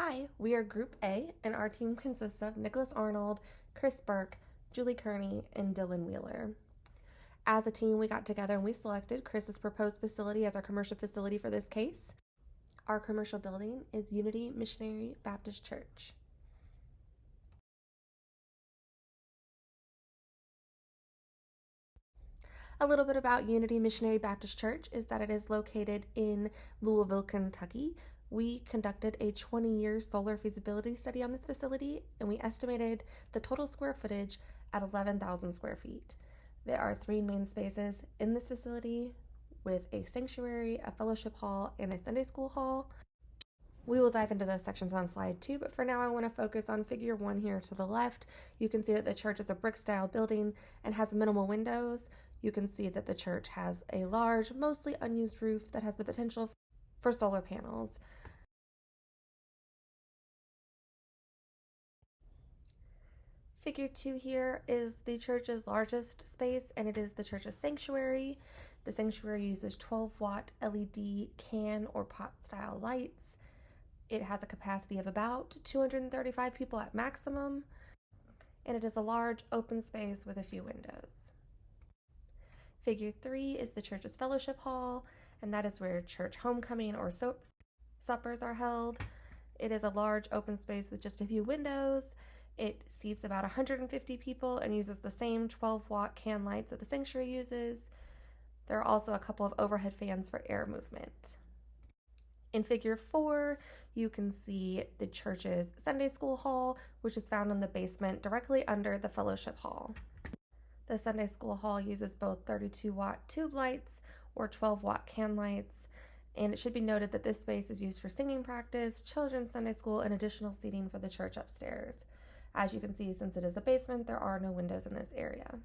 Hi, we are Group A, and our team consists of Nicholas Arnold, Chris Burke, Julie Kearney, and Dylan Wheeler. As a team, we got together and we selected Chris's proposed facility as our commercial facility for this case. Our commercial building is Unity Missionary Baptist Church. A little bit about Unity Missionary Baptist Church is that it is located in Louisville, Kentucky. We conducted a 20-year solar feasibility study on this facility, and we estimated the total square footage at 11,000 square feet. There are 3 main spaces in this facility with a sanctuary, a fellowship hall, and a Sunday school hall. We will dive into those sections on slide 2, but for now I want to focus on figure 1 here to the left. You can see that the church is a brick style building and has minimal windows. You can see that the church has a large, mostly unused roof that has the potential for solar panels. Figure 2 here is the church's largest space, and it is the church's sanctuary. The sanctuary uses 12-watt LED can or pot style lights. It has a capacity of about 235 people at maximum, and it is a large open space with a few windows. Figure 3 is the church's fellowship hall, and that is where church homecoming or suppers are held. It is a large open space with just a few windows. It seats about 150 people and uses the same 12-watt can lights that the sanctuary uses. There are also a couple of overhead fans for air movement. In figure 4, you can see the church's Sunday school hall, which is found in the basement directly under the fellowship hall. The Sunday school hall uses both 32-watt tube lights or 12-watt can lights, and it should be noted that this space is used for singing practice, children's Sunday school, and additional seating for the church upstairs. As you can see, since it is a basement, there are no windows in this area.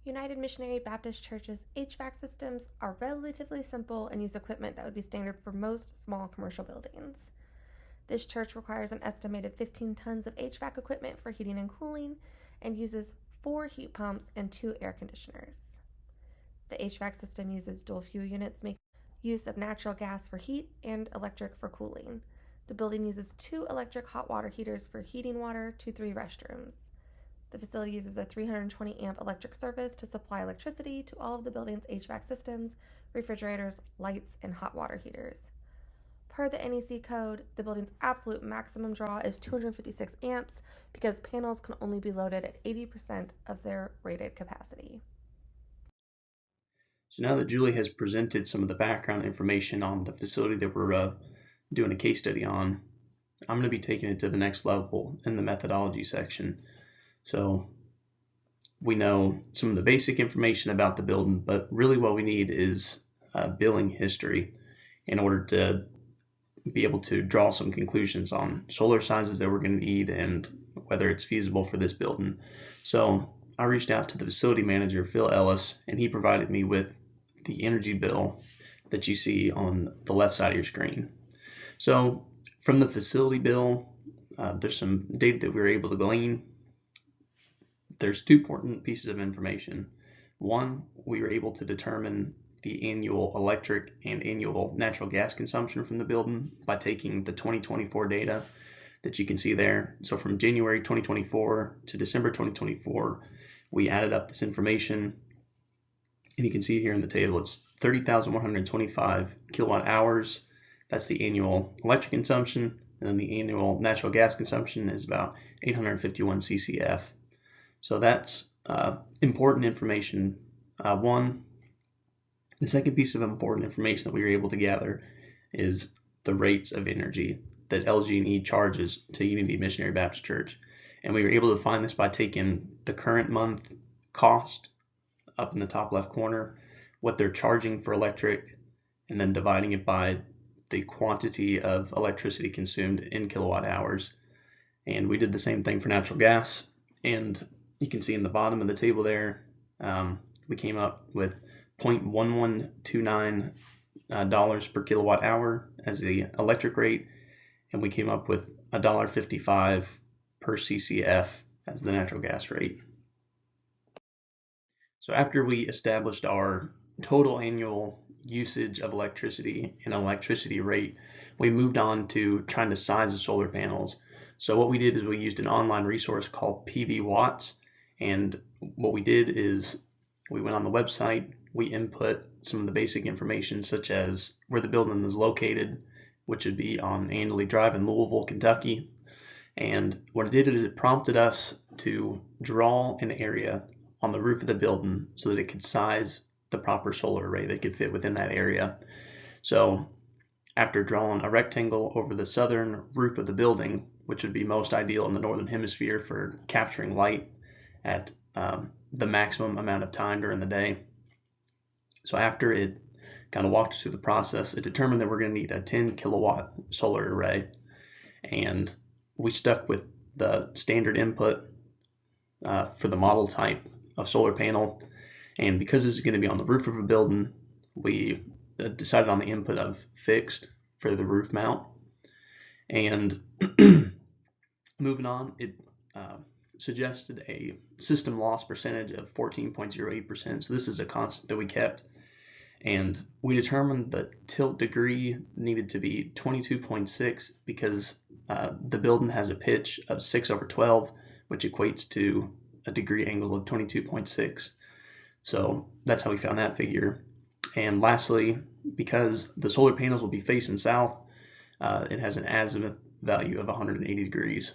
United Missionary Baptist Church's HVAC systems are relatively simple and use equipment that would be standard for most small commercial buildings. This church requires an estimated 15 tons of HVAC equipment for heating and cooling and uses 4 heat pumps and 2 air conditioners. The HVAC system uses dual fuel units, making use of natural gas for heat and electric for cooling. The building uses 2 electric hot water heaters for heating water to 3 restrooms. The facility uses a 320 amp electric service to supply electricity to all of the building's HVAC systems, refrigerators, lights, and hot water heaters. Per the NEC code, the building's absolute maximum draw is 256 amps because panels can only be loaded at 80% of their rated capacity. So now that Julie has presented some of the background information on the facility that we're doing a case study on, I'm going to be taking it to the next level in the methodology section. So we know some of the basic information about the building, but really what we need is billing history in order to be able to draw some conclusions on solar sizes that we're going to need and whether it's feasible for this building. So I reached out to the facility manager, Phil Ellis, and he provided me with the energy bill that you see on the left side of your screen. So from the facility bill, there's some data that we were able to glean. There's 2 important pieces of information. One, we were able to determine the annual electric and annual natural gas consumption from the building by taking the 2024 data that you can see there. So from January 2024 to December 2024, we added up this information, and you can see here in the table it's 30,125 kilowatt hours. That's the annual electric consumption, and then the annual natural gas consumption is about 851 CCF. So that's important information. One, the second piece of important information that we were able to gather is the rates of energy that LG&E charges to Unity Missionary Baptist Church. And we were able to find this by taking the current month cost up in the top left corner, what they're charging for electric, and then dividing it by the quantity of electricity consumed in kilowatt hours. And we did the same thing for natural gas, and you can see in the bottom of the table there, we came up with $0.1129 per kilowatt hour as the electric rate, and we came up with $1.55 per CCF as the natural gas rate. So after we established our total annual usage of electricity and electricity rate, we moved on to trying to size the solar panels. So what we did is we used an online resource called PV Watts, and what we did is we went on the website, we input some of the basic information such as where the building is located, which would be on Annerly Drive in Louisville, Kentucky. And what it did is it prompted us to draw an area on the roof of the building so that it could size the proper solar array that could fit within that area. So after drawing a rectangle over the southern roof of the building, which would be most ideal in the northern hemisphere for capturing light at the maximum amount of time during the day. So after it kind of walked us through the process, it determined that we're going to need a 10 kilowatt solar array, and we stuck with the standard input for the model type of solar panel. And because this is going to be on the roof of a building, we decided on the input of fixed for the roof mount. And moving on, it suggested a system loss percentage of 14.08%. So this is a constant that we kept. And we determined the tilt degree needed to be 22.6 because the building has a pitch of 6/12, which equates to a degree angle of 22.6. So that's how we found that figure. And lastly, because the solar panels will be facing south, it has an azimuth value of 180 degrees.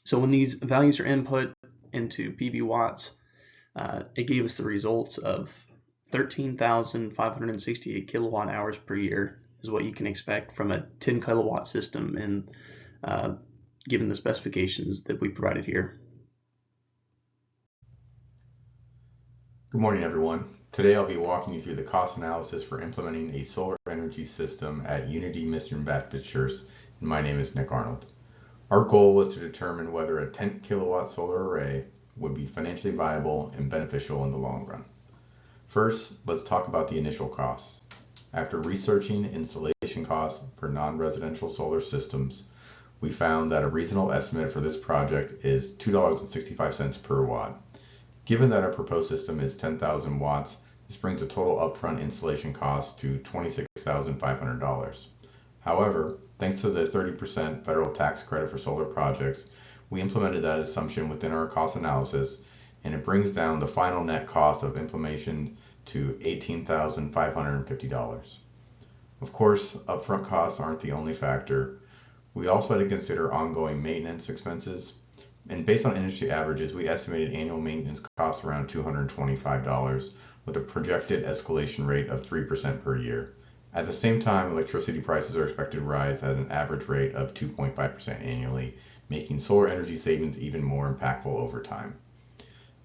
So when these values are input into PV Watts, it gave us the results of 13,568 kilowatt hours per year is what you can expect from a 10 kilowatt system, and given the specifications that we provided here. Good morning, everyone. Today I'll be walking you through the cost analysis for implementing a solar energy system at Unity Missionary Baptist Church, and my name is Nick Arnold. Our goal was to determine whether a 10 kilowatt solar array would be financially viable and beneficial in the long run. First, let's talk about the initial costs. After researching installation costs for non-residential solar systems, we found that a reasonable estimate for this project is $2.65 per watt. Given that our proposed system is 10,000 watts, this brings a total upfront installation cost to $26,500. However, thanks to the 30% federal tax credit for solar projects, we implemented that assumption within our cost analysis, and it brings down the final net cost of implementation to $18,550. Of course, upfront costs aren't the only factor. We also had to consider ongoing maintenance expenses, and based on industry averages, we estimated annual maintenance costs around $225 with a projected escalation rate of 3% per year. At the same time, electricity prices are expected to rise at an average rate of 2.5% annually, making solar energy savings even more impactful over time.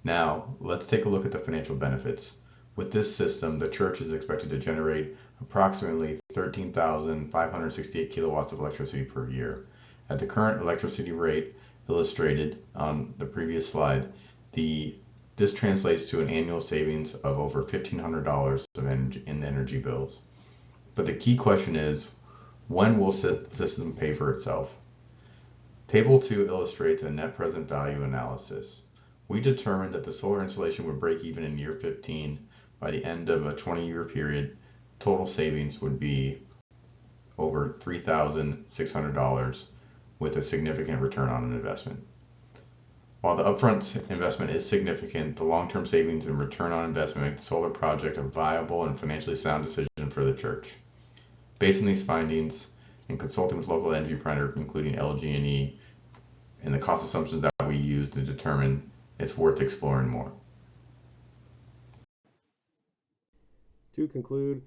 Now, let's take a look at the financial benefits. With this system, the church is expected to generate approximately 13,568 kilowatts of electricity per year. At the current electricity rate illustrated on the previous slide, this translates to an annual savings of over $1,500 in energy bills. But the key question is, when will the system pay for itself? Table 2 illustrates a net present value analysis. We determined that the solar installation would break even in year 15. By the end of a 20-year period, total savings would be over $3,600 with a significant return on an investment. While the upfront investment is significant, the long-term savings and return on investment make the solar project a viable and financially sound decision for the church. Based on these findings and consulting with local energy provider, including LG&E, and the cost assumptions that we used to determine, it's worth exploring more. To conclude,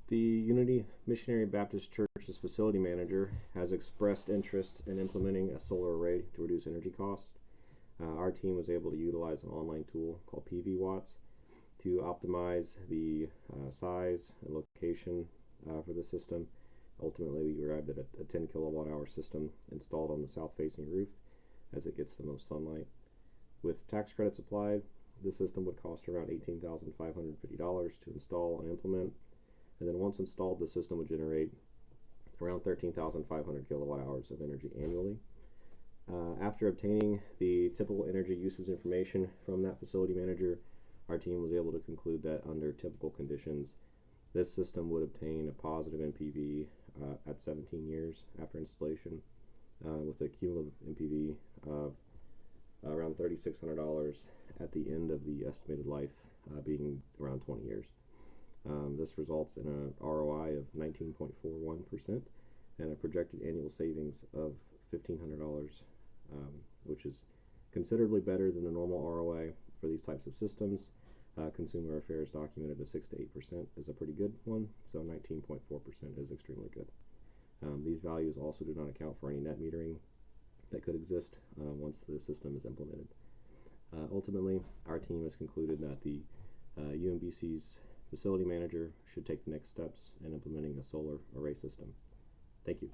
the Unity Missionary Baptist Church's facility manager has expressed interest in implementing a solar array to reduce energy costs. Our team was able to utilize an online tool called PV Watts to optimize the size and location for the system. Ultimately, we arrived at a 10 kilowatt hour system installed on the south facing roof as it gets the most sunlight. With tax credits applied, the system would cost around $18,550 to install and implement, and then once installed, the system would generate around 13,500 kilowatt hours of energy annually. After obtaining the typical energy usage information from that facility manager, our team was able to conclude that under typical conditions, This system would obtain a positive NPV at 17 years after installation, with a cumulative NPV of around $3,600 at the end of the estimated life, being around 20 years. This results in an ROI of 19.41% and a projected annual savings of $1,500, which is considerably better than the normal ROI for these types of systems. Consumer Affairs documented a 6 to 8% is a pretty good one, so 19.4% is extremely good. These values also do not account for any net metering that could exist once the system is implemented. Ultimately, our team has concluded that the UMBC's facility manager should take the next steps in implementing a solar array system. Thank you.